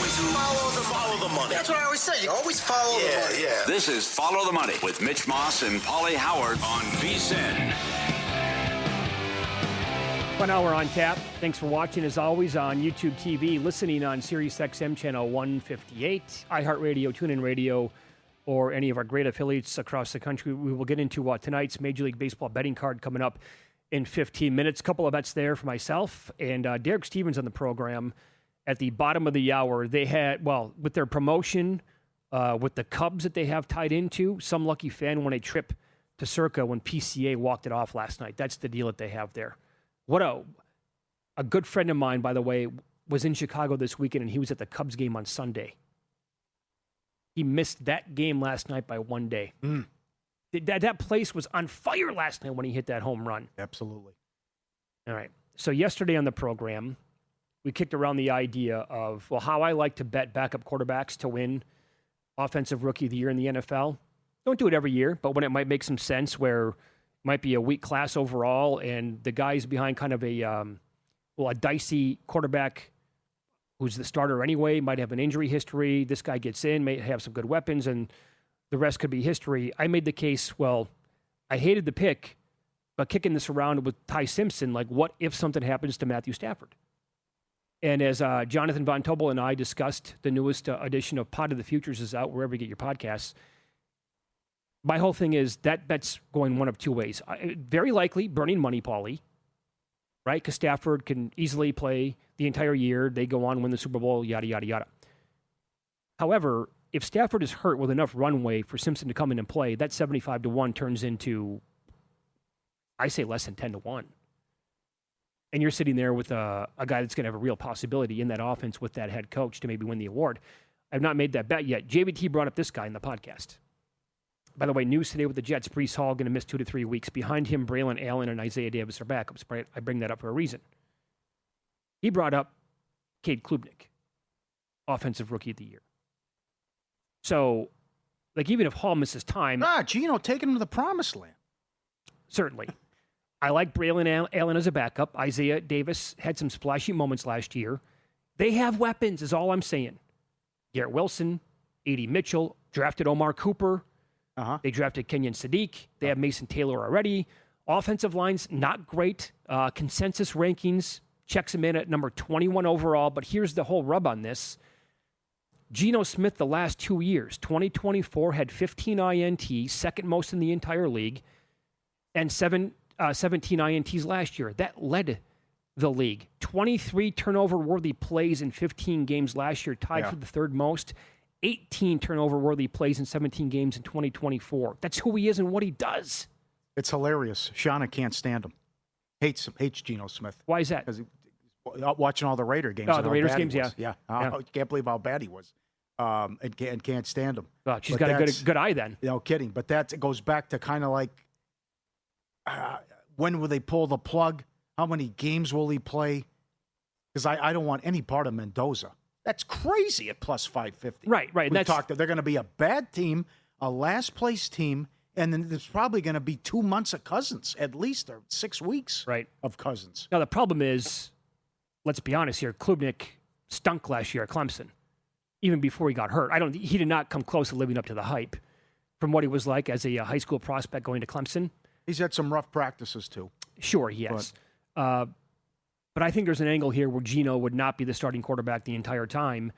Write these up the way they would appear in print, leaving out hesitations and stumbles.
Follow the money. That's what I always say. You always follow the money. Yeah. This is Follow the Money with Mitch Moss and Pauly Howard on VSiN. 1 hour on tap. Thanks for watching, as always, on YouTube TV, listening on Sirius XM channel 158, iHeartRadio, TuneIn Radio, or any of our great affiliates across the country. We will get into tonight's Major League Baseball betting card coming up in 15 minutes. A couple of bets there for myself and Derek Stevens on the program. At the bottom of the hour, they had, with their promotion, with the Cubs that they have tied into, some lucky fan won a trip to Circa when PCA walked it off last night. That's the deal that they have there. What a good friend of mine, by the way, was in Chicago this weekend, and he was at the Cubs game on Sunday. He missed that game last night by 1 day. That place was on fire last night when he hit that home run. Absolutely. All right. So yesterday on the program, we kicked around the idea of, how I like to bet backup quarterbacks to win Offensive Rookie of the Year in the NFL. Don't do it every year, but when it might make some sense where might be a weak class overall, and the guy's behind kind of a dicey quarterback who's the starter anyway, might have an injury history. This guy gets in, may have some good weapons, and the rest could be history. I made the case, I hated the pick, but kicking this around with Ty Simpson, what if something happens to Matthew Stafford? And as Jonathan Von Tobel and I discussed, the newest edition of Pod of the Futures is out wherever you get your podcasts. My whole thing is that bet's going one of two ways. Very likely burning money, Pauly, right? Because Stafford can easily play the entire year. They go on, win the Super Bowl, yada, yada, yada. However, if Stafford is hurt with enough runway for Simpson to come in and play, that 75-1 turns into, I say, less than 10-1. And you're sitting there with a guy that's going to have a real possibility in that offense with that head coach to maybe win the award. I've not made that bet yet. JVT brought up this guy in the podcast. By the way, news today with the Jets, Breece Hall going to miss 2 to 3 weeks. Behind him, Braylon Allen and Isaiah Davis are backups. I bring that up for a reason. He brought up Cade Klubnik, Offensive Rookie of the Year. So, even if Hall misses time... Gino, taking him to the promised land. Certainly. I like Braylon Allen as a backup. Isaiah Davis had some splashy moments last year. They have weapons, is all I'm saying. Garrett Wilson, A.D. Mitchell, drafted Omar Cooper. They drafted Kenyon Sadiq. They have Mason Taylor already. Offensive lines, not great. Consensus rankings checks him in at number 21 overall. But here's the whole rub on this. Geno Smith, the last 2 years, 2024 had 15 INTs, second most in the entire league, and 17 INTs last year. That led the league. 23 turnover-worthy plays in 15 games last year, tied for the third most. 18 turnover-worthy plays in 17 games in 2024. That's who he is and what he does. It's hilarious. Shauna can't stand him. Hates Geno Smith. Why is that? Because watching all the Raider games. Oh, the Raiders games, yeah. I can't believe how bad he was. And can't stand him. Well, she's got a good eye then. No kidding. But that goes back to kind of like, when will they pull the plug? How many games will he play? Because I don't want any part of Mendoza. That's crazy at plus 550. Right. We talked that they're going to be a bad team, a last place team, and then there's probably going to be 2 months of Cousins, at least, or 6 weeks of Cousins. Now, the problem is, let's be honest here, Klubnik stunk last year at Clemson, even before he got hurt. He did not come close to living up to the hype from what he was like as a high school prospect going to Clemson. He's had some rough practices, too. Sure, he has. But I think there's an angle here where Geno would not be the starting quarterback the entire time.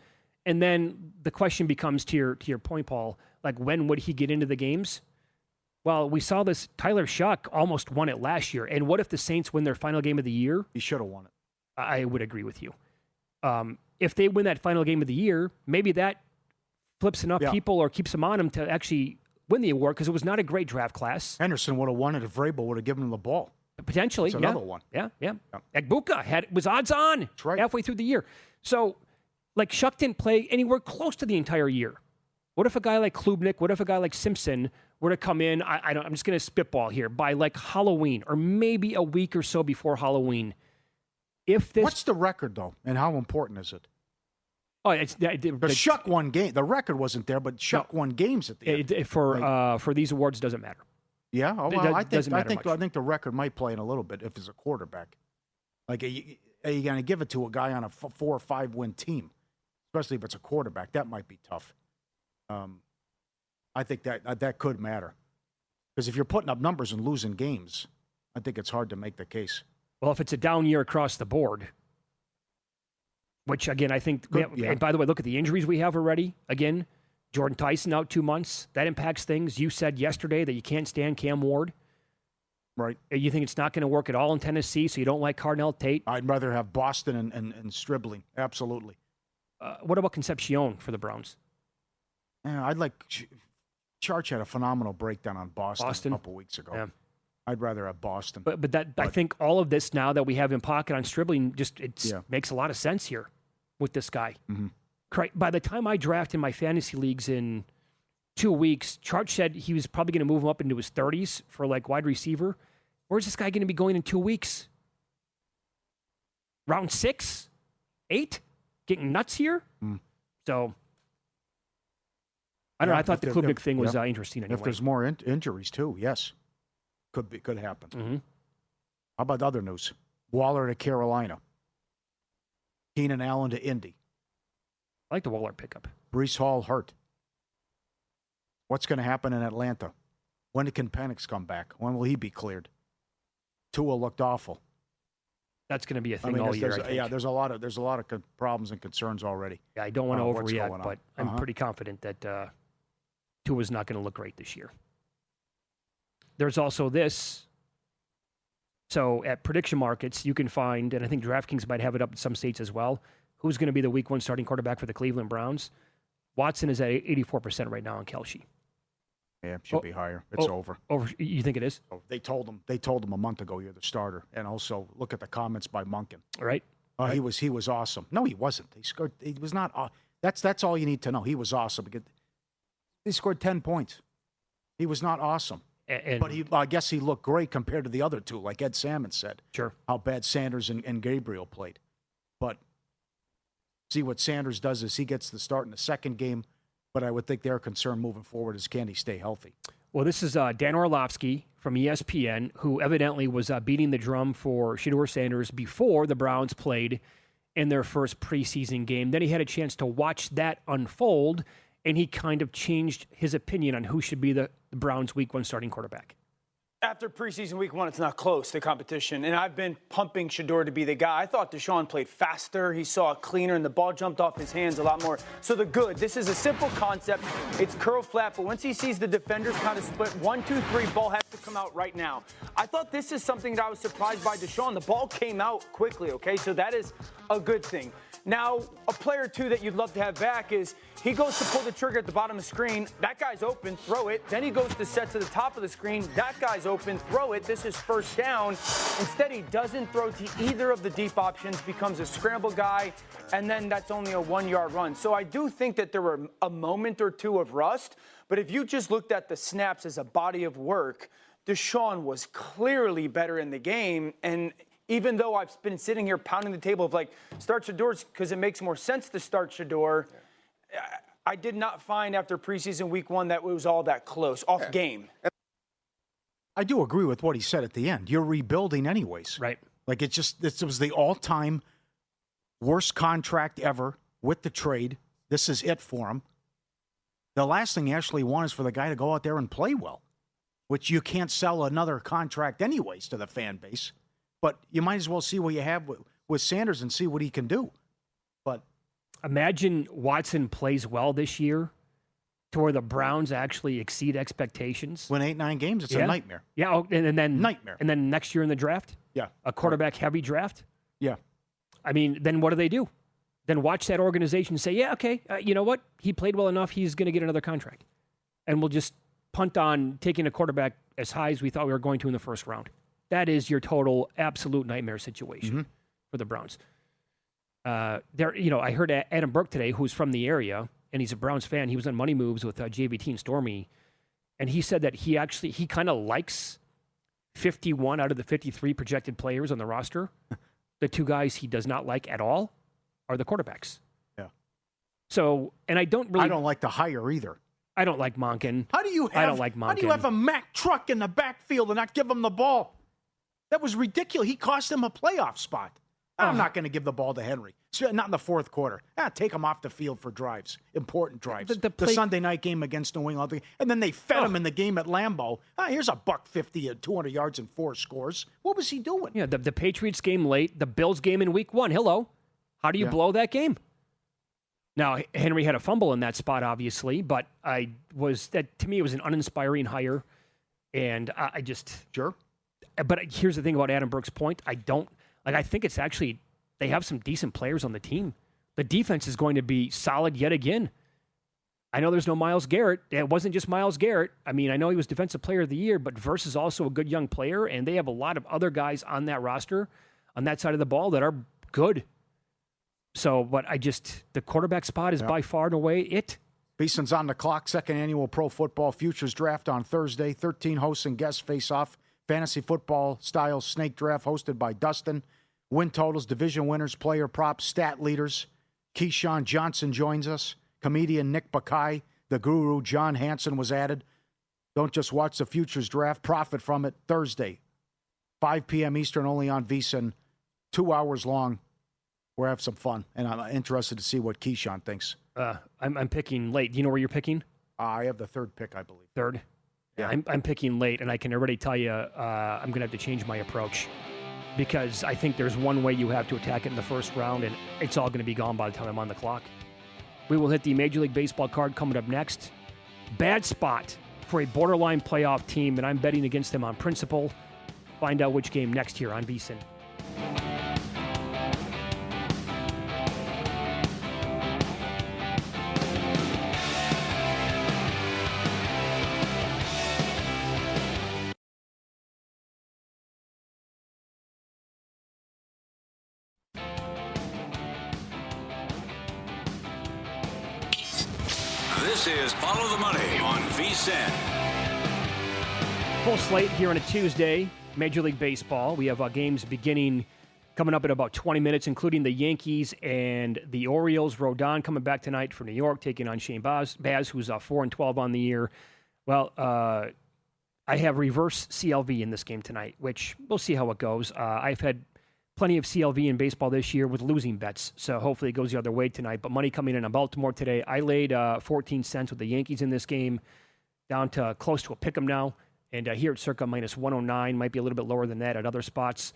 And then the question becomes, to your point, Paul, when would he get into the games? Well, we saw this. Tyler Shuck almost won it last year. And what if the Saints win their final game of the year? He should have won it. I would agree with you. If they win that final game of the year, maybe that flips enough people or keeps them on him to actually win the award, because it was not a great draft class. Henderson would have won it if Vrabel would have given him the ball. Potentially. That's another one. Yeah. Egbuka was odds on halfway through the year. So, Shuck didn't play anywhere close to the entire year. What if a guy like Klubnik, what if a guy like Simpson were to come in, I'm just going to spitball here, by Halloween or maybe a week or so before Halloween? What's the record, though, and how important is it? Oh, it's the Shuck won game. The record wasn't there, but Shuck won games at the end. For these awards, doesn't matter. Yeah, I think the record might play in a little bit if it's a quarterback. Are you going to give it to a guy on a 4 or 5 win team? especially if it's a quarterback. That might be tough. I think that could matter. Because if you're putting up numbers and losing games, I think it's hard to make the case. Well, if it's a down year across the board, which, again, I think, and by the way, look at the injuries we have already. Again, Jordan Tyson out 2 months. That impacts things. You said yesterday that you can't stand Cam Ward. Right. You think it's not going to work at all in Tennessee, so you don't like Cardinal Tate? I'd rather have Boston and Stribling. Absolutely. What about Concepcion for the Browns? Yeah, I'd like... Charch had a phenomenal breakdown on Boston a couple weeks ago. Yeah. I'd rather have Boston. But I think all of this now that we have in pocket on Stribling makes a lot of sense here with this guy. Mm-hmm. By the time I draft in my fantasy leagues in 2 weeks, Charch said he was probably going to move him up into his 30s for like wide receiver. Where's this guy going to be going in 2 weeks? Round 6? 8? Getting nuts here? So... I don't know. I thought the Klubnik thing was interesting anyway. If there's more injuries, too, yes. Could happen. Mm-hmm. How about other news? Waller to Carolina. Keenan Allen to Indy. I like the Waller pickup. Breece Hall hurt. What's going to happen in Atlanta? When can Penix come back? When will he be cleared? Tua looked awful. That's going to be a thing all year, I think. Yeah, there's a lot of problems and concerns already. Yeah, I don't want to overreact, but I'm pretty confident that Tua's not going to look great this year. There's also this. So at prediction markets, you can find, and I think DraftKings might have it up in some states as well, who's going to be the week 1 starting quarterback for the Cleveland Browns. Watson is at 84% right now on Kelce. Yeah, it should be higher. It's over. You think it is? They told him a month ago you're the starter. And also look at the comments by Monken. Right. He was awesome. No, he wasn't. He scored. He was not. That's all you need to know. He was awesome. He scored 10 points. He was not awesome. But I guess he looked great compared to the other two, like Ed Salmon said. Sure. How bad Sanders and Gabriel played. But see what Sanders does is he gets the start in the second game. But I would think their concern moving forward is can he stay healthy? Well, this is Dan Orlovsky from ESPN, who evidently was beating the drum for Shedeur Sanders before the Browns played in their first preseason game. Then he had a chance to watch that unfold, and he kind of changed his opinion on who should be the Browns' week 1 starting quarterback. After preseason week 1, it's not close, the competition. And I've been pumping Shedeur to be the guy. I thought Deshaun played faster. He saw it cleaner, and the ball jumped off his hands a lot more. So the good. This is a simple concept. It's curl flat, but once he sees the defenders kind of split 1, 2, 3, ball has to come out right now. I thought this is something that I was surprised by Deshaun. The ball came out quickly, okay? So that is a good thing. Now, a player, too, that you'd love to have back is he goes to pull the trigger at the bottom of the screen. That guy's open, throw it. Then he goes to set to the top of the screen. That guy's open, throw it. This is first down. Instead, he doesn't throw to either of the deep options, becomes a scramble guy, and then that's only a 1-yard run. So I do think that there were a moment or two of rust, but if you just looked at the snaps as a body of work, Deshaun was clearly better in the game, and even though I've been sitting here pounding the table of like, start Shedeur because it makes more sense to start Shedeur, I did not find after preseason week 1 that it was all that close, off game. I do agree with what he said at the end. You're rebuilding anyways. Right. Like this was the all-time worst contract ever with the trade. This is it for him. The last thing you actually want is for the guy to go out there and play well, which you can't sell another contract anyways to the fan base. But you might as well see what you have with Sanders and see what he can do. But imagine Watson plays well this year to where the Browns actually exceed expectations. Win 8-9 games, it's a nightmare. Yeah, and then nightmare. And then next year in the draft? Yeah. A quarterback-heavy draft? Yeah. I mean, then what do? Then watch that organization say, yeah, okay, you know what? He played well enough, he's going to get another contract. And we'll just punt on taking a quarterback as high as we thought we were going to in the first round. That is your total absolute nightmare situation for the Browns. I heard Adam Burke today, who's from the area, and he's a Browns fan. He was on Money Moves with JVT and Stormy, and he said that he kind of likes 51 out of the 53 projected players on the roster. The 2 guys he does not like at all are the quarterbacks. Yeah. So, and I don't like the hire either. I don't like Monken. I don't like Monken. How do you have a Mack truck in the backfield and not give him the ball? That was ridiculous. He cost him a playoff spot. I'm not going to give the ball to Henry. Not in the fourth quarter. Take him off the field for drives, important drives. The Sunday night game against New England. And then they fed him in the game at Lambeau. Here's a $150 at 200 yards and 4 scores. What was he doing? Yeah, the Patriots game late, the Bills game in week 1. Hello. How do you blow that game? Now, Henry had a fumble in that spot, obviously, but to me, it was an uninspiring hire. And I just... Sure. But here's the thing about Adam Burke's point. I think it's actually, they have some decent players on the team. The defense is going to be solid yet again. I know there's no Myles Garrett. It wasn't just Myles Garrett. I mean, I know he was Defensive Player of the Year, but Verse is also a good young player, and they have a lot of other guys on that roster, on that side of the ball, that are good. So, but the quarterback spot is by far and away it. Beeson's on the clock. Second annual Pro Football Futures Draft on Thursday. 13 hosts and guests face off. Fantasy football style snake draft hosted by Dustin. Win totals, division winners, player props, stat leaders. Keyshawn Johnson joins us. Comedian Nick Bakay, the guru John Hansen was added. Don't just watch the futures draft, profit from it. Thursday, 5 p.m. Eastern, only on VSiN. 2 hours long. We'll have some fun, and I'm interested to see what Keyshawn thinks. I'm picking late. Do you know where you're picking? I have the third pick, I believe. Third? Yeah, I'm picking late, and I can already tell you I'm going to have to change my approach because I think there's one way you have to attack it in the first round, and it's all going to be gone by the time I'm on the clock. We will hit the Major League Baseball card coming up next. Bad spot for a borderline playoff team, and I'm betting against them on principle. Find out which game next here on VSiN. This is Follow the Money on VSiN. Full slate here on a Tuesday, Major League Baseball. We have games beginning coming up in about 20 minutes, including the Yankees and the Orioles. Rodon coming back tonight for New York, taking on Shane Baz, who's 4-12 on the year. Well, I have reverse CLV in this game tonight, which we'll see how it goes. I've had plenty of CLV in baseball this year with losing bets, so hopefully it goes the other way tonight. But money coming in on Baltimore today. I laid 14 cents with the Yankees in this game, down to close to a pick'em now. And here at Circa, minus 109, might be a little bit lower than that at other spots.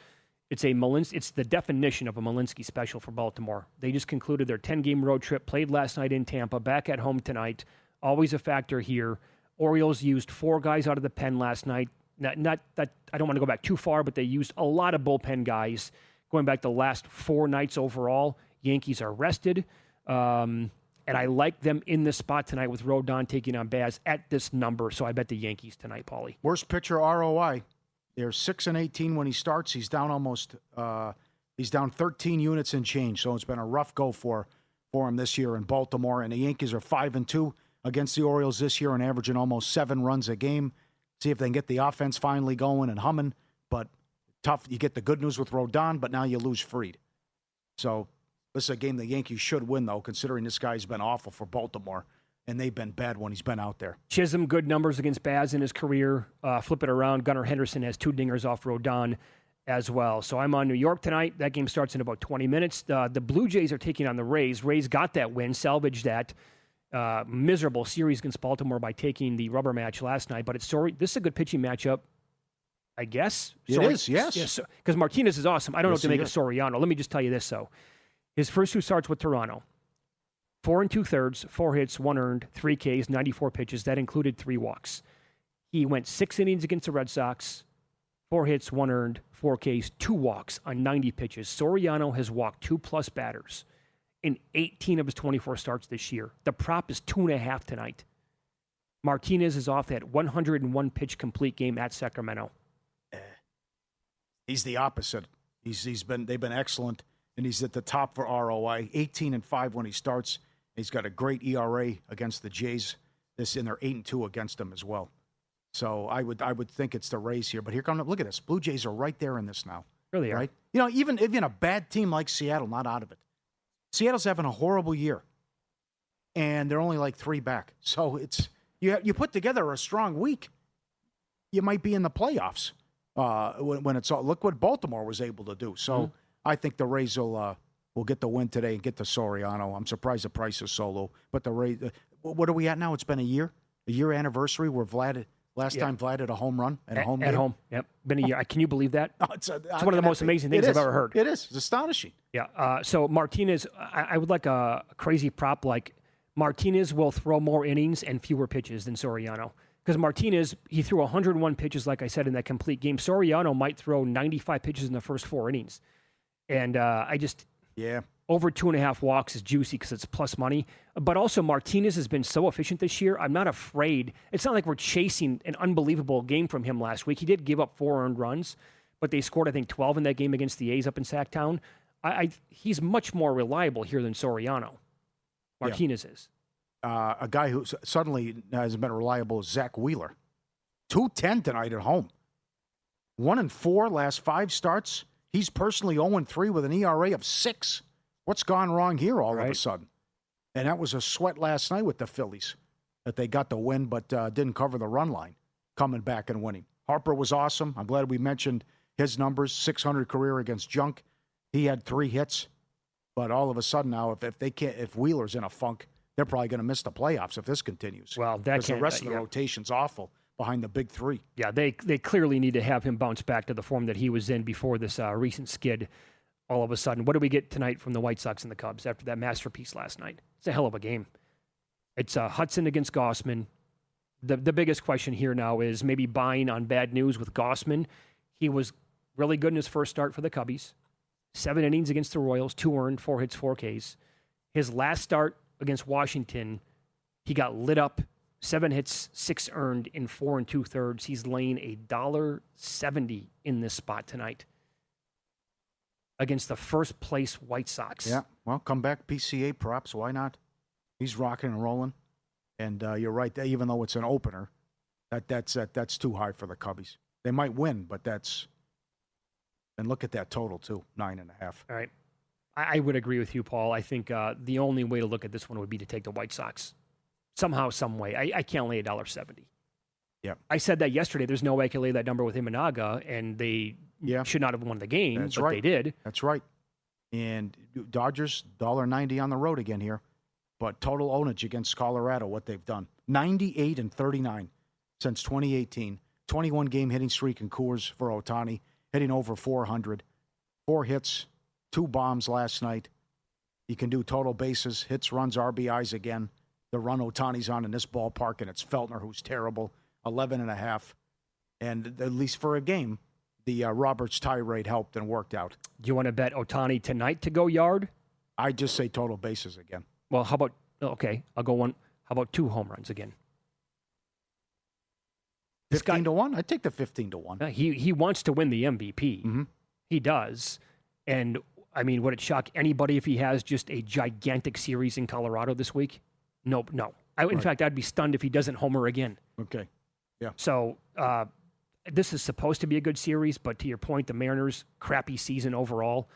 It's the definition of a Malinsky special for Baltimore. They just concluded their 10-game road trip, played last night in Tampa, back at home tonight. Always a factor here. Orioles used 4 guys out of the pen last night. Not that I don't want to go back too far, but they used a lot of bullpen guys going back the last 4 nights overall. Yankees are rested. And I like them in this spot tonight with Rodon taking on Baz at this number. So I bet the Yankees tonight, Pauly. Worst pitcher ROI. They're 6-18 when he starts. He's down he's down 13 units and change. So it's been a rough go for him this year in Baltimore. And the Yankees are 5-2 against the Orioles this year and averaging almost 7 runs a game. See if they can get the offense finally going and humming. But tough. You get the good news with Rodon, but now you lose Fried. So this is a game the Yankees should win, though, considering this guy's been awful for Baltimore, and they've been bad when he's been out there. Chisholm, good numbers against Baz in his career. Flip it around. Gunnar Henderson has 2 dingers off Rodon as well. So I'm on New York tonight. That game starts in about 20 minutes. The Blue Jays are taking on the Rays. Rays got that win, salvaged that miserable series against Baltimore by taking the rubber match last night. But this is a good pitching matchup, I guess. It is, yes. Because Martinez is awesome. I don't know what to make of Soriano. Let me just tell you this, though. His first 2 starts with Toronto, 4 2/3, 4 hits, 1 earned, 3 Ks, 94 pitches. That included 3 walks. He went 6 innings against the Red Sox, 4 hits, 1 earned, 4 Ks, 2 walks on 90 pitches. Soriano has walked 2+ batters in 18 of his 24 starts this year. The prop is 2.5 tonight. Martinez is off that 101 pitch complete game at Sacramento. He's the opposite. They've been excellent. And he's at the top for ROI, 18-5 when he starts. He's got a great ERA against the Jays. They're 8-2 against him as well. So I would think it's the Rays here. But here come look at this. Blue Jays are right there in this now. Really are. Right? You know, even a bad team like Seattle, not out of it. Seattle's having a horrible year, and they're only like 3 back. So it's you put together a strong week, you might be in the playoffs when it's all. Look what Baltimore was able to do. So. I think the Rays will get the win today and get to Soriano. I'm surprised the price is so low. But the Rays, what are we at now? It's been a year anniversary where last time Vlad had a home run at a home game. At home, yep. Been a year. Can you believe that? Oh, it's one of the most amazing things I've ever heard. It is. It's astonishing. Yeah. So Martinez, I would like a crazy prop like Martinez will throw more innings and fewer pitches than Soriano. Because Martinez, he threw 101 pitches, like I said, in that complete game. Soriano might throw 95 pitches in the first 4 innings. And over 2.5 walks is juicy because it's plus money. But also Martinez has been so efficient this year. I'm not afraid. It's not like we're chasing an unbelievable game from him last week. He did give up 4 earned runs, but they scored, I think, 12 in that game against the A's up in Sacktown. He's much more reliable here than Soriano. Martinez is. A guy who suddenly hasn't been reliable is Zach Wheeler. 210 tonight at home. 1-4 last 5 starts. He's personally 0-3 with an ERA of 6. What's gone wrong here all of a sudden? And that was a sweat last night with the Phillies that they got the win but didn't cover the run line coming back and winning. Harper was awesome. I'm glad we mentioned his numbers. 600 career against Junk. He had 3 hits. But all of a sudden now, if Wheeler's in a funk, they're probably going to miss the playoffs if this continues. Well, because the rest of the rotation's awful behind the big 3. Yeah, they clearly need to have him bounce back to the form that he was in before this recent skid. All of a sudden, what do we get tonight from the White Sox and the Cubs after that masterpiece last night? It's a hell of a game. It's Hudson against Gossman. The biggest question here now is maybe buying on bad news with Gossman. He was really good in his first start for the Cubbies. 7 innings against the Royals, 2 earned, 4 hits, 4 Ks. His last start against Washington, he got lit up, 7 hits, 6 earned in 4 2/3. He's laying $1.70 in this spot tonight against the first place White Sox. Yeah, well, come back PCA props. Why not? He's rocking and rolling. And you're right. Even though it's an opener, that's too high for the Cubbies. They might win, but that's. And look at that total too, 9.5. All right. I would agree with you, Paul. I think the only way to look at this one would be to take the White Sox. Somehow, some way. I can't lay $1.70. Yeah. I said that yesterday. There's no way I can lay that number with Imanaga, and they should not have won the game, That's but right. they did. That's right. And Dodgers, $1.90 on the road again here. But total ownage against Colorado, what they've done. 98-39 since 2018. 21-game hitting streak in Coors for Ohtani, hitting over 400. 4 hits, 2 bombs last night. He can do total bases, hits, runs, RBIs again. The run Ohtani's on in this ballpark, and it's Feltner, who's terrible, 11.5. And at least for a game, the Roberts tie rate helped and worked out. Do you want to bet Ohtani tonight to go yard? I just say total bases again. Well, how about, okay, I'll go one. How about 2 home runs again? 15-1? I'd take the 15-1. He wants to win the MVP. Mm-hmm. He does. And, I mean, would it shock anybody if he has just a gigantic series in Colorado this week? Nope, no. In fact, I'd be stunned if he doesn't homer again. Okay, yeah. So this is supposed to be a good series, but to your point, the Mariners, crappy season overall.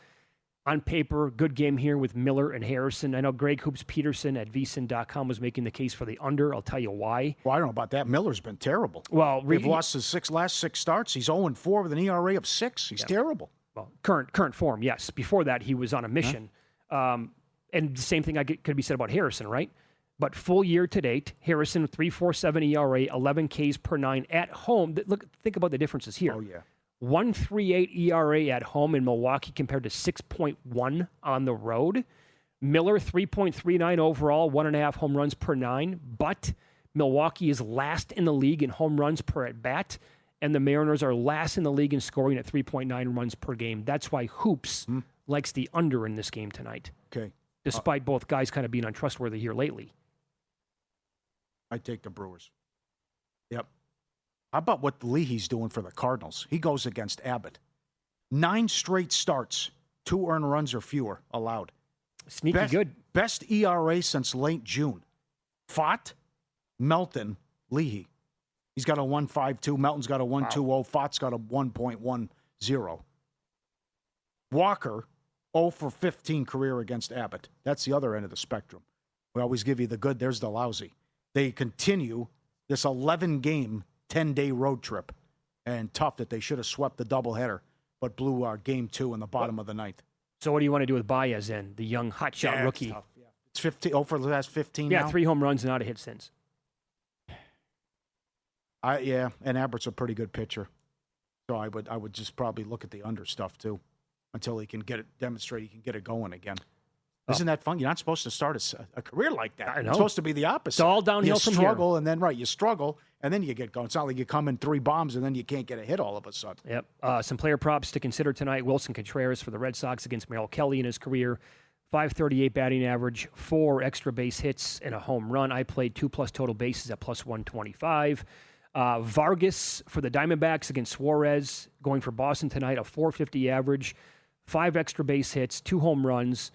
On paper, good game here with Miller and Harrison. I know Greg Hoops Peterson at vsin.com was making the case for the under. I'll tell you why. Well, I don't know about that. Miller's been terrible. Well, they've lost his last 6 starts. He's 0-4 with an ERA of 6. He's terrible. Well, current form, yes. Before that, he was on a mission. And the same thing could be said about Harrison, right? But full year to date, Harrison 3.47 ERA, 11 Ks per 9 at home. Think about the differences here. Oh, yeah. 1.38 ERA at home in Milwaukee compared to 6.1 on the road. Miller 3.39 overall, 1.5 home runs per 9. But Milwaukee is last in the league in home runs per at bat, and the Mariners are last in the league in scoring at 3.9 runs per game. That's why Hoops likes the under in this game tonight. Okay. Despite both guys kind of being untrustworthy here lately. I take the Brewers. Yep. How about what Leahy's doing for the Cardinals? He goes against Abbott. 9 straight starts, 2 earned runs or fewer allowed. Sneaky good. Best ERA since late June. Fott, Melton, Leahy. He's got a 1.52. Melton's got a 1.20. Wow. Fott's got a 1.10. Walker, 0 for 15 career against Abbott. That's the other end of the spectrum. We always give you the good. There's the lousy. They continue this 11-game, 10-day road trip. And tough that they should have swept the doubleheader, but blew game 2 in the bottom of the ninth. So what do you want to do with Baez then, the young hotshot rookie? It's tough. Yeah. It's 15 for the last 15 Yeah, now? 3 home runs and not a hit since. And Abbott's a pretty good pitcher. So I would just probably look at the under stuff too until he can demonstrate he can get it going again. Isn't that fun? You're not supposed to start a career like that. I know. It's supposed to be the opposite. It's all downhill you from struggle, and then you struggle, and then you get going. It's not like you come in 3 bombs and then you can't get a hit all of a sudden. Yep. Some player props to consider tonight. Wilson Contreras for the Red Sox against Merrill Kelly in his career. .538 batting average, 4 extra base hits, and a home run. I played 2+ total bases at +125. Vargas for the Diamondbacks against Suarez, going for Boston tonight, a .450 average, 5 extra base hits, 2 home runs.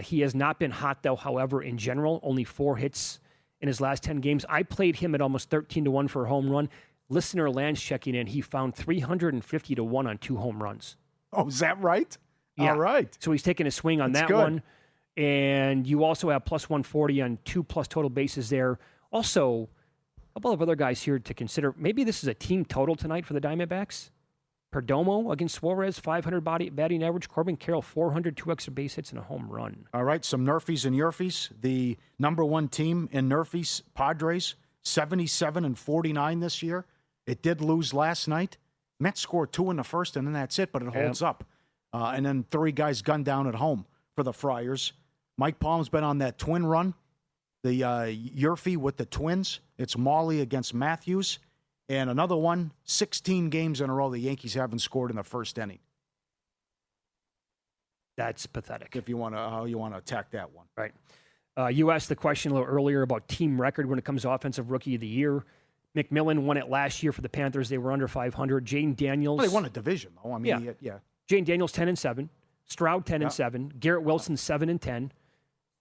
He has not been hot, though, however, in general, only 4 hits in his last 10 games. I played him at almost 13-1 for a home run. Listener Lance checking in, he found 350-1 on 2 home runs. Oh, is that right? Yeah. All right. So he's taking a swing on that one. And you also have +140 on 2+ total bases there. Also, a couple of other guys here to consider. Maybe this is a team total tonight for the Diamondbacks. Perdomo against Suarez, 500 batting average. Corbin Carroll, 400, 2 extra base hits, and a home run. All right, some Nerfies and Yerfies. The number 1 team in Nerfies, Padres, 77-49 this year. It did lose last night. Mets scored 2 in the first, and then that's it, but it holds up. And then 3 guys gunned down at home for the Friars. Mike Palm's been on that twin run. The Yerfie with the Twins. It's Molly against Matthews. And another one, 16 games in a row the Yankees haven't scored in the first inning. That's pathetic. If you want to attack that one. Right. You asked the question a little earlier about team record when it comes to Offensive Rookie of the Year. McMillan won it last year for the Panthers. They were under 500. Jane Daniels. Well, they won a division, though. I mean, yeah. Jane Daniels, 10-7. Stroud, 10-7. Garrett Wilson, 7-10.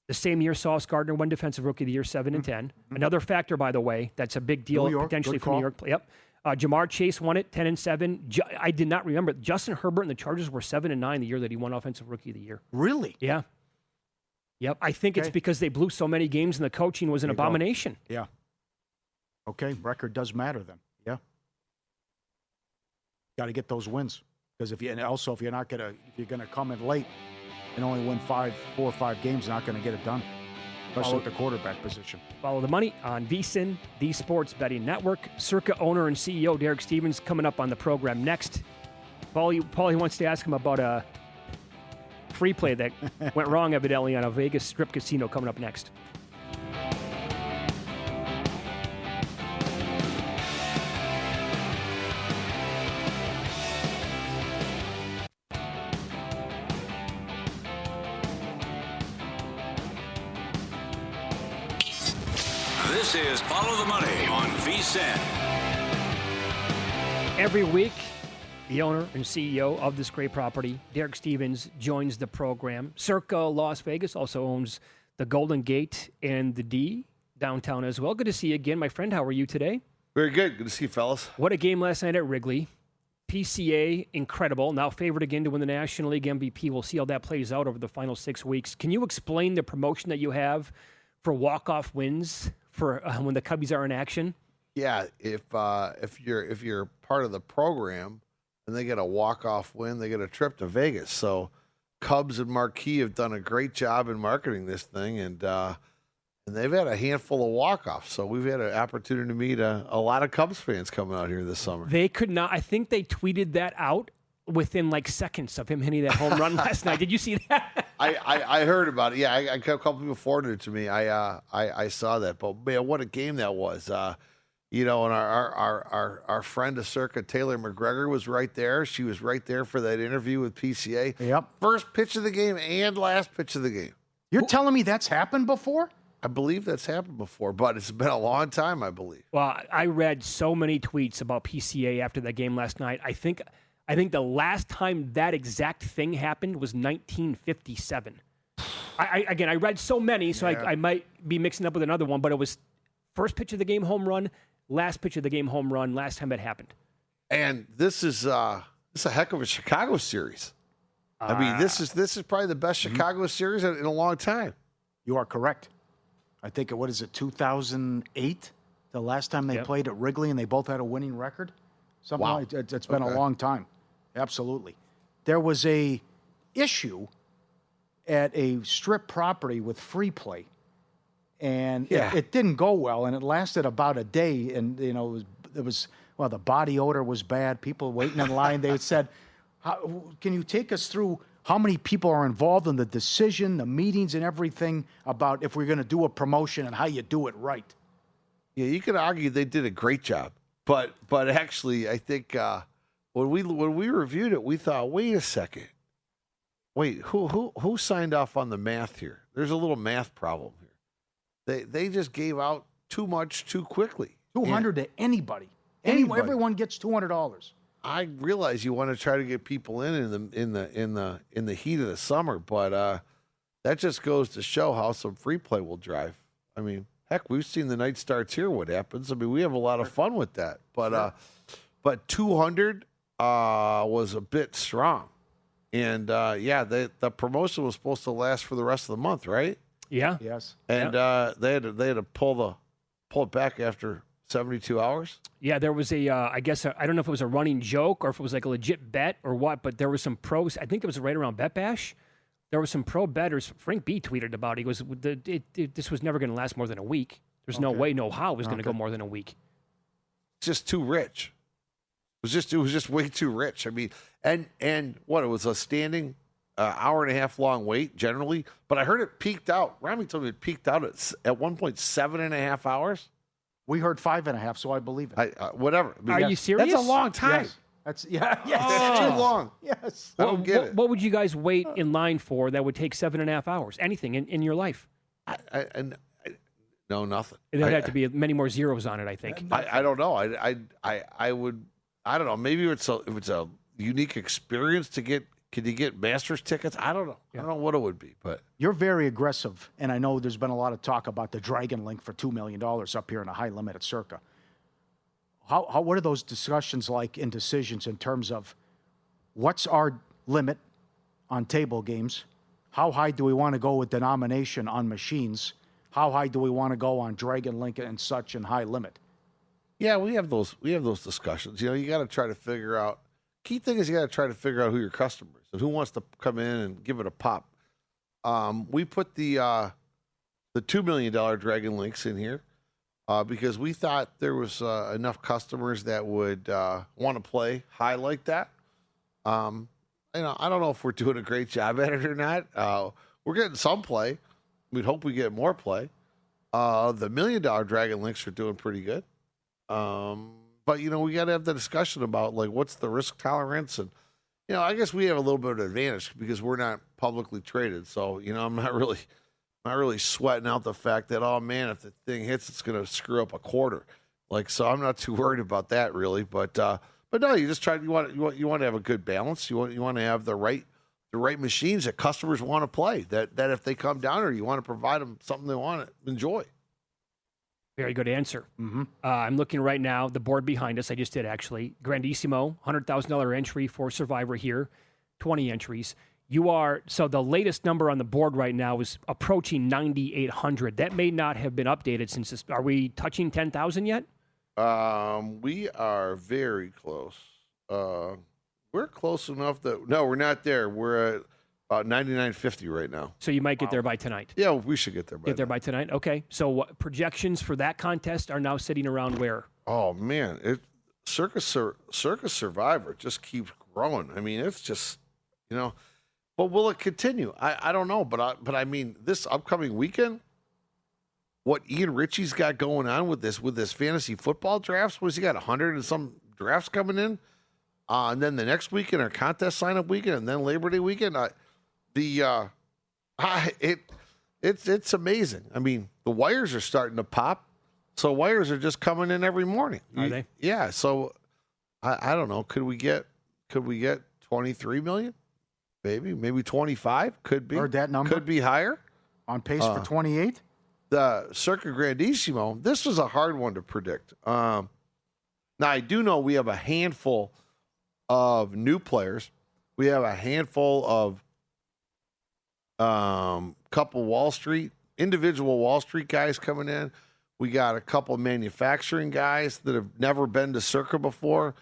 The same year, Sauce Gardner won Defensive Rookie of the Year, 7-10. Another factor, by the way, that's a big deal potentially for New York. Yep. Jamar Chase won it, 10-7. I did not remember. Justin Herbert and the Chargers were 7-9 the year that he won Offensive Rookie of the Year. Really? Yeah. Yep. I think it's because they blew so many games and the coaching was an abomination. Yeah. Okay. Record does matter then. Yeah. Got to get those wins because if you're gonna come in late and only win 4 or 5 games, you're not going to get it done, especially with the quarterback position. Follow the money on VSiN, the Sports Betting Network. Circa owner and CEO Derek Stevens coming up on the program next. Pauly wants to ask him about a free play that went wrong evidently on a Vegas Strip casino coming up next. This is Follow the Money on VSiN. Every week, the owner and CEO of this great property, Derek Stevens, joins the program. Circa Las Vegas also owns the Golden Gate and the D downtown as well. Good to see you again, my friend. How are you today? Very good. Good to see you, fellas. What a game last night at Wrigley. PCA, incredible. Now favored again to win the National League MVP. We'll see how that plays out over the final 6 weeks. Can you explain the promotion that you have for walk-off wins for when the Cubbies are in action? Yeah, if you're part of the program and they get a walk-off win, they get a trip to Vegas. So Cubs and Marquee have done a great job in marketing this thing, and they've had a handful of walk-offs. So we've had an opportunity to meet a lot of Cubs fans coming out here this summer. They could not. I think they tweeted that out within like seconds of him hitting that home run last night. Did you see that? I heard about it. Yeah, a couple people forwarded it to me. I saw that. But man, what a game that was. And our friend of Circa, Taylor McGregor, was right there. She was right there for that interview with PCA. Yep. First pitch of the game and last pitch of the game. You're telling me that's happened before? I believe that's happened before, but it's been a long time, I believe. Well, I read so many tweets about PCA after that game last night. I think the last time that exact thing happened was 1957. I read so many, so yeah. I might be mixing up with another one, but it was first pitch of the game home run, last pitch of the game home run, last time it happened. And this is a heck of a Chicago series. I mean, this is probably the best Chicago series in a long time. You are correct. I think, 2008? The last time they played at Wrigley and they both had a winning record? Something like that. It's been a long time. Absolutely. There was a issue at a strip property with free play. And Yeah. it didn't go well, and it lasted about a day. And, you know, it was the body odor was bad. People waiting in line, they said, can you take us through how many people are involved in the decision, the meetings and everything about if we're going to do a promotion and how you do it right? Yeah, you could argue they did a great job, but actually, I think when we reviewed it, we thought, wait a second, who signed off on the math here? There's a little math problem here. They just gave out too much too quickly. $200 to anybody. Anybody. Everyone gets $200. I realize you want to try to get people in the heat of the summer, but that just goes to show how some free play will drive. I mean, heck, we've seen the night starts here. What happens? I mean, we have a lot of fun with that. But 200 was a bit strong, and the promotion was supposed to last for the rest of the month, right? Yeah. Yes. And they had to pull it back after 72 hours. Yeah, there was I guess, I don't know if it was a running joke or if it was like a legit bet or what, but there was some pros. I think it was right around Bet Bash. There were some pro bettors. Frank B tweeted about it. He goes, this was never going to last more than a week. There's no way, no how it was going to go more than a week. It's just too rich. It was just way too rich. I mean, and what, it was a standing hour and a half long wait generally, but I heard it peaked out. Rami told me it peaked out at 1.7.5 hours. We heard 5.5, so I believe it. Whatever. I mean, Are you serious? That's a long time. Yes. That's yes. It's too long. Yes. I don't get it. What would you guys wait in line for that would take 7.5 hours? Anything in your life? No, nothing. There'd have to be many more zeros on it, I think. I don't know. I would. I don't know. Maybe if it's a unique experience to get. Could you get Masters tickets? I don't know. I don't know what it would be, but You're very aggressive, and I know there's been a lot of talk about the Dragon Link for $2 million up here in a high limit at Circa. What are those discussions like in decisions in terms of what's our limit on table games? How high do we want to go with denomination on machines? How high do we want to go on Dragon Link and such and high limit? yeah, we have those discussions. You know, you got to try to figure out. Key thing is you got to try to figure out who your customer is and who wants to come in and give it a pop. We put the $2 million Dragon Links in here because we thought there was enough customers that would want to play high like that. I don't know if we're doing a great job at it or not. We're getting some play. We'd hope we get more play. The $1 million Dragon Links are doing pretty good. But, you know, we got to have the discussion about, like, what's the risk tolerance? And, you know, I guess we have a little bit of an advantage because we're not publicly traded. So, you know, I'm not really sweating out the fact that, oh, man, if the thing hits, it's going to screw up a quarter. Like, so I'm not too worried about that, really. But no, you just you want to have a good balance. You want to have the right machines that customers want to play, that if they come down here, you want to provide them something they want to enjoy. Very good answer. I'm looking right now, the board behind us, I just did actually. Grandissimo, $100,000 entry for Survivor here, 20 entries. So the latest number on the board right now is approaching 9,800. That may not have been updated since this. Are we touching 10,000 yet? We are very close. We're close enough that, no, we're not there. We're at about 99.50 right now. So you might get there by tonight. Yeah, we should get there by tonight. Okay. So what projections for that contest are now sitting around where? Oh man, Circa Survivor just keeps growing. I mean, it's just, you know, but will it continue? I don't know, but I mean, this upcoming weekend, what Ian Ritchie's got going on with this fantasy football drafts, what has he got, 100 and some drafts coming in? And then the next weekend, our contest sign-up weekend, and then Labor Day weekend, it's amazing. I mean, the wires are starting to pop, so wires are just coming in every morning. Are they? Yeah. So I don't know. Could we get 23 million? Maybe 25. Could be. Heard that number. Could be higher. On pace for 28. The Circa Grandissimo. This was a hard one to predict. Now I do know we have a handful of new players. We have a handful of couple individual Wall Street guys coming in. We got a couple of manufacturing guys that have never been to Circa before.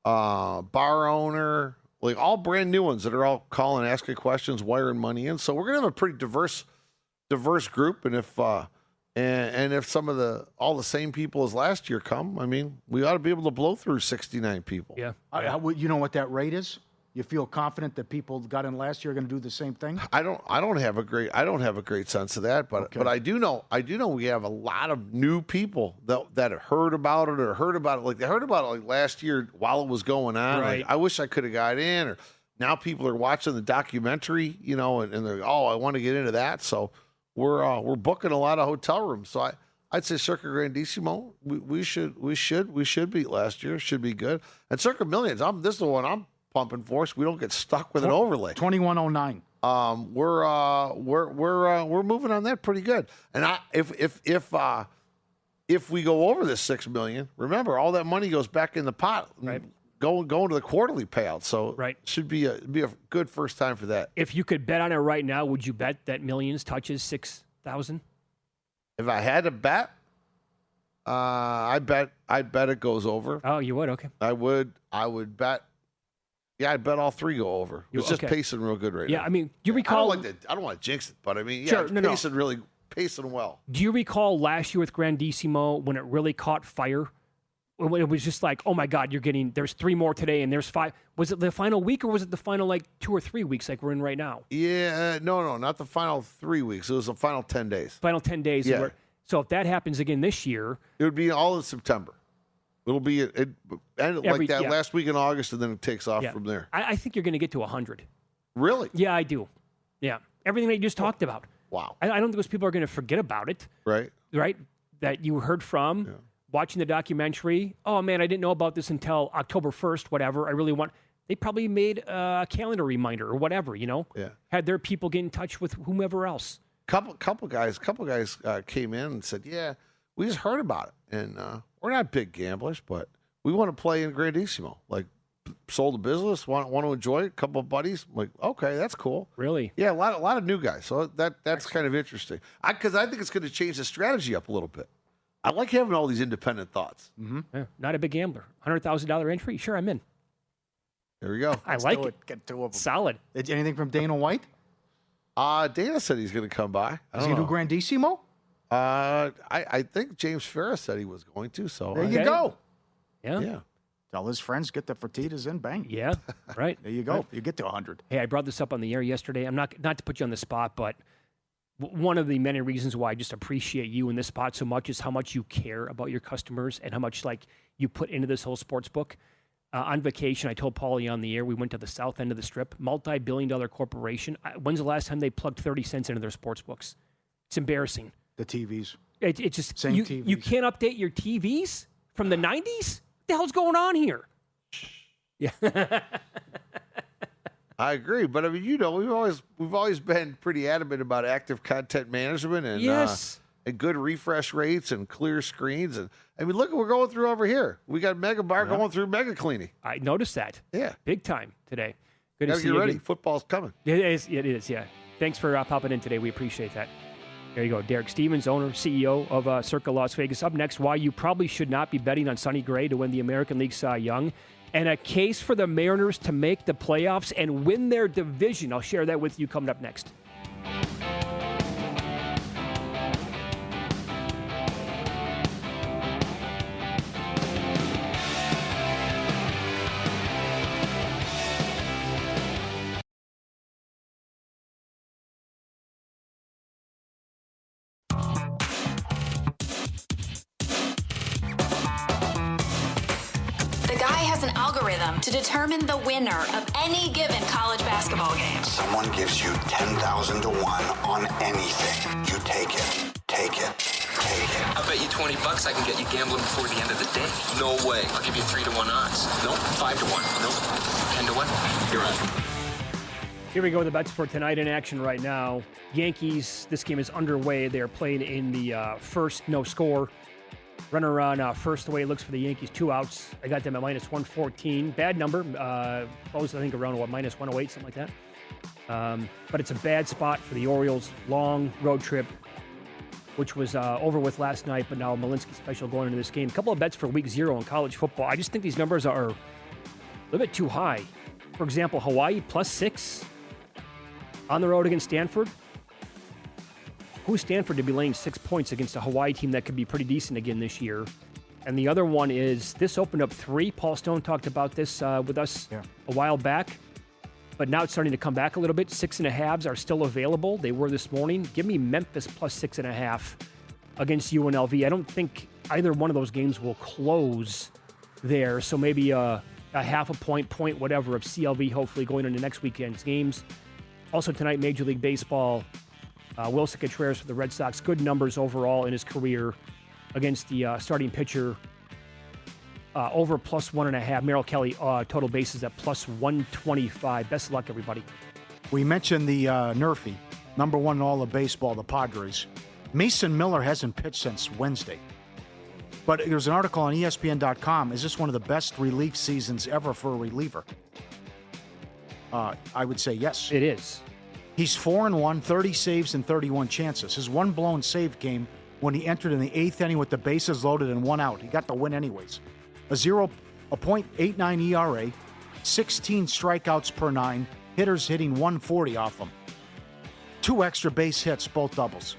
Bar owner, like all brand new ones that are all calling, asking questions, wiring money in. So we're gonna have a pretty diverse group. And if and if some of all the same people as last year come, I mean, we ought to be able to blow through 69 people. Yeah. You know what that rate is? You feel confident that people got in last year are going to do the same thing? I don't have a great sense of that, but Okay. but I do know we have a lot of new people that heard about it like they heard about it like last year while it was going on. Right. Like, I wish I could have got in, or now people are watching the documentary, and they're I want to get into that. So we're booking a lot of hotel rooms. So I'd say Circa Grandissimo, we should beat last year. Should be good. And Circa Millions, this is the one I'm pumping for, so we don't get stuck with an overlay. 2109. We're moving on that pretty good. And if we go over this $6 million, remember all that money goes back in the pot, Right. going to the quarterly payout. So Right. should be a good first time for that. If you could bet on it right now, would you bet that Millions touches 6,000? If I had to bet, I bet it goes over. Oh, you would? Okay. I would bet. Yeah, I'd bet all three go over. It's just okay. pacing real good right Yeah, now. I mean, do you recall? I don't want to jinx it, but I mean, Sure, it's no. pacing well. Do you recall last year with Grandissimo when it really caught fire? When it was just like, oh my God, there's 3 more today and there's 5. Was it the final week or was it the final 2 or 3 weeks like we're in right now? Yeah, no, not the final 3 weeks. It was the final 10 days. Final 10 days. Yeah. So if that happens again this year. It would be all in September. It'll be last week in August, and then it takes off from there. I think you're going to get to 100. Really? Yeah, I do. Yeah. Everything that you just talked about. Wow. I don't think those people are going to forget about it. Right? That you heard from, watching the documentary. Oh, man, I didn't know about this until October 1st, whatever. I really want. They probably made a calendar reminder or whatever, Yeah. Had their people get in touch with whomever else. Couple guys came in and said, yeah, we just heard about it. And we're not big gamblers, but we want to play in Grandissimo. Like, sold a business, want to enjoy it. A couple of buddies. I'm like, okay, that's cool. Really? Yeah, a lot of new guys. So that's kind of interesting. Because I think it's going to change the strategy up a little bit. I like having all these independent thoughts. Mm-hmm. Yeah, not a big gambler. $100,000 entry? Sure, I'm in. There we go. I like it. Get 2 of them. Solid. Anything from Dana White? Dana said he's going to come by. Is he going to do Grandissimo? I think James Ferris said he was going to. So There you go. yeah. Tell his friends, get the Fertitas in, bang. Yeah, right. There you go. You get to 100. Hey, I brought this up on the air yesterday. I'm not to put you on the spot, but one of the many reasons why I just appreciate you in this spot so much is how much you care about your customers and how much you put into this whole sports book. On vacation, I told Pauly on the air, we went to the south end of the strip, multi-billion-dollar corporation. When's the last time they plugged 30 cents into their sports books? It's embarrassing. The TVs. It's just Same you TVs. can't update your TVs from the 90s? What the hell's going on here? Yeah. I agree, but I mean, we've always been pretty adamant about active content management and Yes. And good refresh rates and clear screens. And I mean, look what we're going through over here. We got Mega Bar going through Mega Cleaning. I noticed that. Yeah, Big time today. Good to gotta see get you ready. again. Football's coming. It is, yeah. Thanks for popping in today. We appreciate that. There you go. Derek Stevens, owner, CEO of Circa Las Vegas. Up next, why you probably should not be betting on Sonny Gray to win the American League Cy Young, and a case for the Mariners to make the playoffs and win their division. I'll share that with you coming up next. The guy has an algorithm to determine the winner of any given college basketball game. Someone gives you 10,000 to 1 on anything. You take it. Take it. Take it. I bet you $20 I can get you gambling before the end of the day. No way. I'll give you 3 to 1 odds. Nope. 5 to 1. Nope. 10 to 1. You're on. Here we go with the bets for tonight in action right now. Yankees, this game is underway. They're playing in the first no score. Runner on first away looks for the Yankees, 2 outs. I got them at minus 114. Bad number. Closed, I think, around, minus 108, something like that. But it's a bad spot for the Orioles. Long road trip, which was over with last night, but now Malinsky special going into this game. A couple of bets for week 0 in college football. I just think these numbers are a little bit too high. For example, Hawaii +6 on the road against Stanford. Who's Stanford to be laying 6 points against a Hawaii team that could be pretty decent again this year? And the other one is, this opened up 3. Paul Stone talked about this with us a while back. But now it's starting to come back a little bit. 6.5s are still available. They were this morning. Give me Memphis +6.5 against UNLV. I don't think either one of those games will close there. So maybe a half a point, whatever, of CLV hopefully going into next weekend's games. Also tonight, Major League Baseball, Wilson Contreras for the Red Sox. Good numbers overall in his career against the starting pitcher. Over +1.5. Merrill Kelly, total bases at +125. Best of luck, everybody. We mentioned the Nerfy, number 1 in all of baseball, the Padres. Mason Miller hasn't pitched since Wednesday. But there's an article on ESPN.com. Is this one of the best relief seasons ever for a reliever? I would say yes. It is. He's 4-1, 30 saves and 31 chances. His one blown save came when he entered in the 8th inning with the bases loaded and 1 out. He got the win anyways. A .89 ERA, 16 strikeouts per 9, hitters hitting 140 off him. 2 extra base hits, both doubles.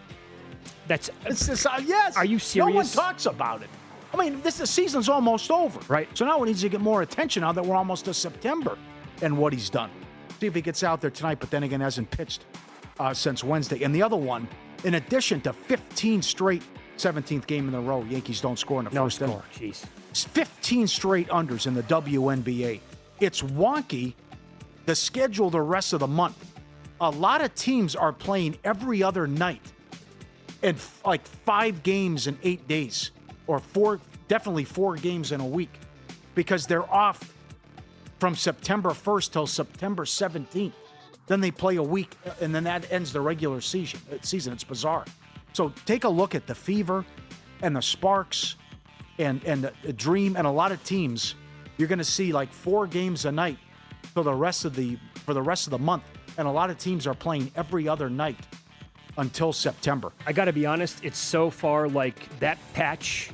That's yes. Are you serious? No one talks about it. I mean, the season's almost over. Right. So now it needs to get more attention now that we're almost to September and what he's done. See if he gets out there tonight, but then again hasn't pitched since Wednesday. And the other one, in addition to 15 straight 17th game in a row, Yankees don't score in the first inning. Jeez. 15 straight unders in the WNBA. It's wonky, the schedule the rest of the month. A lot of teams are playing every other night and like 5 games in 8 days, or definitely 4 games in a week, because they're off from September 1st till September 17th. Then they play a week, and then that ends the regular season. It's bizarre. So take a look at the Fever and the Sparks and the Dream, and a lot of teams. You're going to see like 4 games a night for the rest of the month, and a lot of teams are playing every other night until September. I got to be honest, it's so far, like, that patch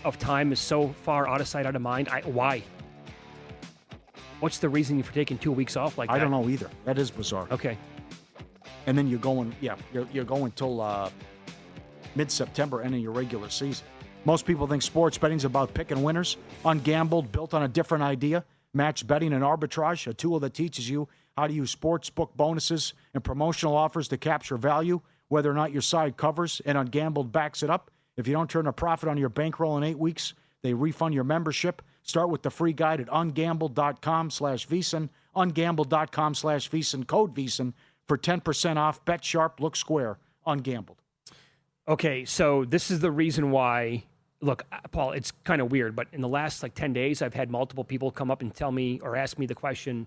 of time is so far out of sight, out of mind. Why? What's the reason for taking 2 weeks off like that? I don't know either. That is bizarre. Okay. And then you're going till mid-September, ending your regular season. Most people think sports betting is about picking winners. Ungambled, built on a different idea. Match betting and arbitrage, a tool that teaches you how to use sports book bonuses and promotional offers to capture value, whether or not your side covers, and Ungambled backs it up. If you don't turn a profit on your bankroll in 8 weeks, they refund your membership. Start with the free guide at ungambled.com/VSiN, ungambled.com/VSiN, code VSiN for 10% off. Bet sharp, look square, Ungambled. Okay, so this is the reason why. Look, Paul, it's kind of weird, but in the last 10 days, I've had multiple people come up and tell me or ask me the question,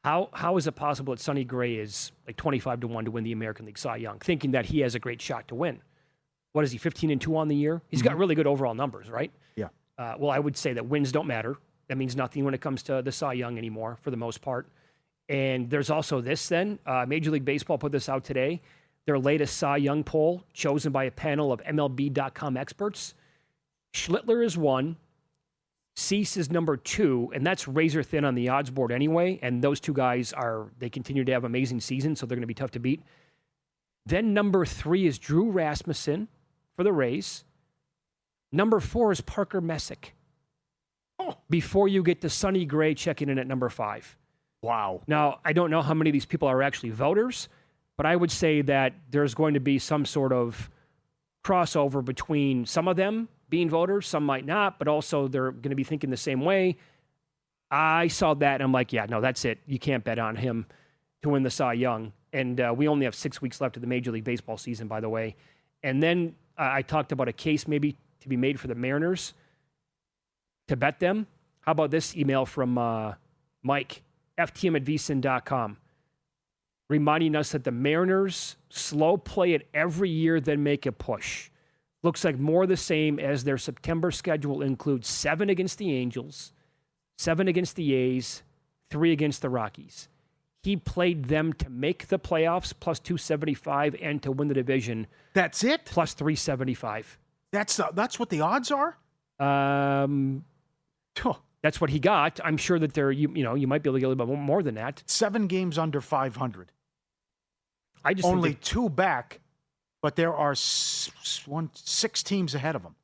how is it possible that Sonny Gray is 25-1 to win the American League Cy Young, thinking that he has a great shot to win? What is he, 15-2 on the year? He's got really good overall numbers, right? Yeah. Well, I would say that wins don't matter. That means nothing when it comes to the Cy Young anymore, for the most part. And there's also this then. Major League Baseball put this out today. Their latest Cy Young poll, chosen by a panel of MLB.com experts. Schlittler is 1. Cease is number 2, and that's razor thin on the odds board anyway. And those two guys they continue to have amazing seasons, so they're going to be tough to beat. Then number 3 is Drew Rasmussen for the Rays. Number 4 is Parker Messick. Before you get to Sonny Gray checking in at number 5. Wow. Now, I don't know how many of these people are actually voters, but I would say that there's going to be some sort of crossover between some of them being voters, some might not, but also they're going to be thinking the same way. I saw that, and I'm like, yeah, no, that's it. You can't bet on him to win the Cy Young. And we only have 6 weeks left of the Major League Baseball season, by the way. And then I talked about a case maybe to be made for the Mariners to bet them. How about this email from Mike, ftm@vsin.com, reminding us that the Mariners slow play it every year, then make a push. Looks like more the same as their September schedule includes 7 against the Angels, 7 against the A's, 3 against the Rockies. He played them to make the playoffs, plus 275, and to win the division. That's it? Plus 375. That's what the odds are? That's what he got. I'm sure that you might be able to get a little bit more than that. 7 games under 500. I just Only think 2 back, but there are 6 teams ahead of them.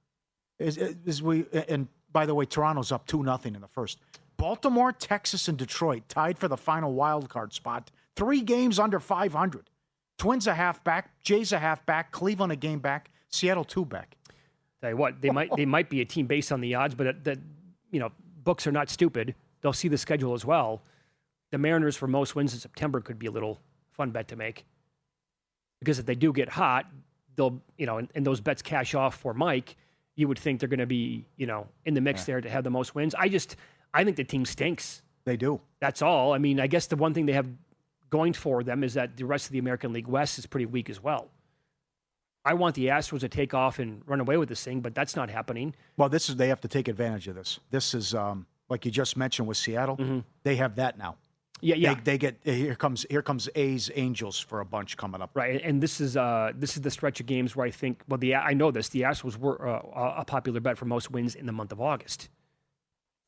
And by the way, Toronto's up 2-0 in the first. Baltimore, Texas, and Detroit tied for the final wild card spot. 3 games under 500. Twins a half back, Jays a half back, Cleveland a game back, Seattle 2 back. Tell you what, they might be a team based on the odds, but that books are not stupid. They'll see the schedule as well. The Mariners for most wins in September could be a little fun bet to make, because if they do get hot, they'll and those bets cash off for Mike. You would think they're going to be in the mix there to have the most wins. I think the team stinks. They do. That's all. I mean, I guess the one thing they have going for them is that the rest of the American League West is pretty weak as well. I want the Astros to take off and run away with this thing, but that's not happening. Well, they have to take advantage of this. This is like you just mentioned with Seattle. Mm-hmm. They have that now. Yeah. They get here comes A's Angels for a bunch coming up. Right, and this is the stretch of games where I think I know this, the Astros were a popular bet for most wins in the month of August,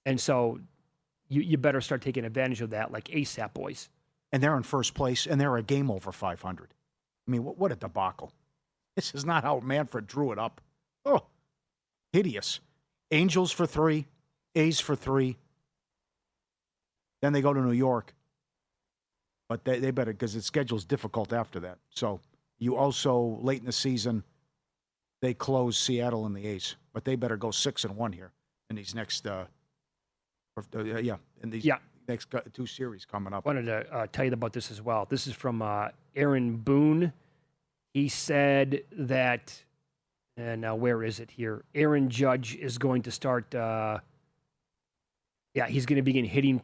and so you better start taking advantage of that like ASAP, boys. And they're in first place, and they're a game over 500. I mean, what a debacle! This is not how Manfred drew it up. Oh, hideous. Angels for 3, A's for 3. Then they go to New York. But they better, because the schedule's difficult after that. So you also, late in the season, they close Seattle and the A's. But they better go 6-1 here in these next, next 2 series coming up. I wanted to tell you about this as well. This is from Aaron Boone. He said that, and now where is it here? Aaron Judge is going to start, he's going to begin hitting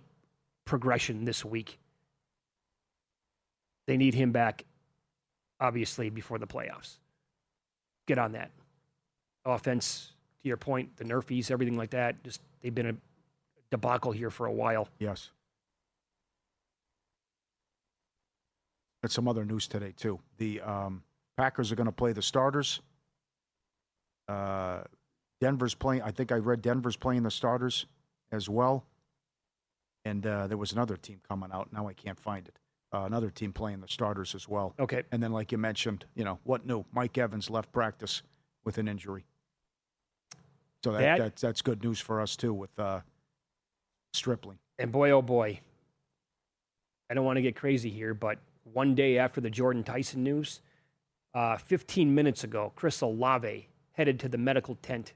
progression this week. They need him back, obviously, before the playoffs. Get on that. Offense, to your point, the Nerfies, everything like that, they've been a debacle here for a while. Yes. Got some other news today, too. The Packers are going to play the starters. Denver's playing. I think I read Denver's playing the starters as well. And there was another team coming out. Now I can't find it. Another team playing the starters as well. Okay. And then, like you mentioned, what new? Mike Evans left practice with an injury. So that's good news for us, too, with Stripling. And boy, oh boy, I don't want to get crazy here, but one day after the Jordan Tyson news, 15 minutes ago, Chris Olave headed to the medical tent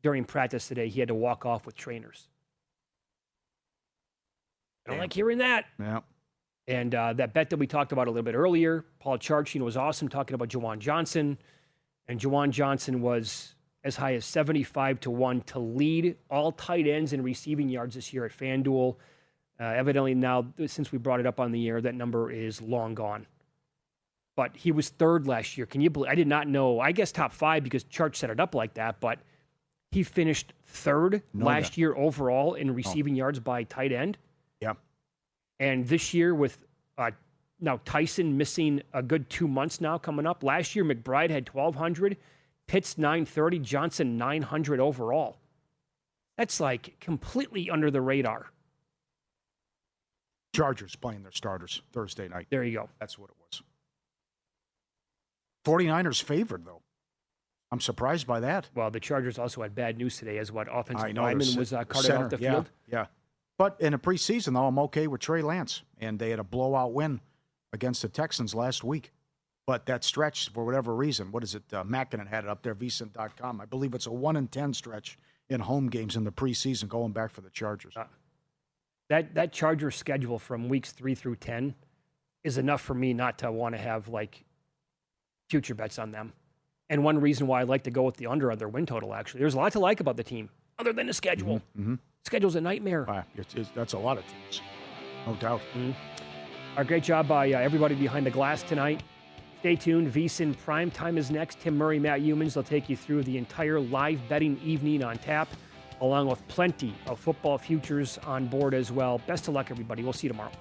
during practice today. He had to walk off with trainers. I don't like hearing that. Yeah. And that bet that we talked about a little bit earlier, Paul Charchian was awesome talking about Juwan Johnson. And Juwan Johnson was as high as 75-1 to lead all tight ends in receiving yards this year at FanDuel. Evidently now, since we brought it up on the air, that number is long gone. But he was 3rd last year. Can you believe? I did not know. I guess top 5 because Charch set it up like that. But he finished 3rd last year overall in receiving yards by tight end. Yeah. And this year with now Tyson missing a good 2 months now coming up. Last year, McBride had 1,200. Pitts 930. Johnson 900 overall. That's like completely under the radar. Chargers playing their starters Thursday night. There you go. That's what it was. 49ers favored, though. I'm surprised by that. Well, the Chargers also had bad news today as what offensive lineman was carted off the field. Yeah. But in a preseason, though, I'm okay with Trey Lance. And they had a blowout win against the Texans last week. But that stretch, for whatever reason, what is it? Mackinnon had it up there, vcent.com. I believe it's a 1-10 stretch in home games in the preseason going back for the Chargers. That Chargers schedule from weeks 3 through 10 is enough for me not to want to have, like, future bets on them. And one reason why I like to go with the under on their win total, actually. There's a lot to like about the team, other than the schedule. Mm-hmm. Schedule's a nightmare. Wow, that's a lot of teams, no doubt. Mm-hmm. Our great job by everybody behind the glass tonight. Stay tuned. VSiN Prime Time is next. Tim Murray, Matt Humans will take you through the entire live betting evening on tap, along with plenty of football futures on board as well. Best of luck, everybody. We'll see you tomorrow.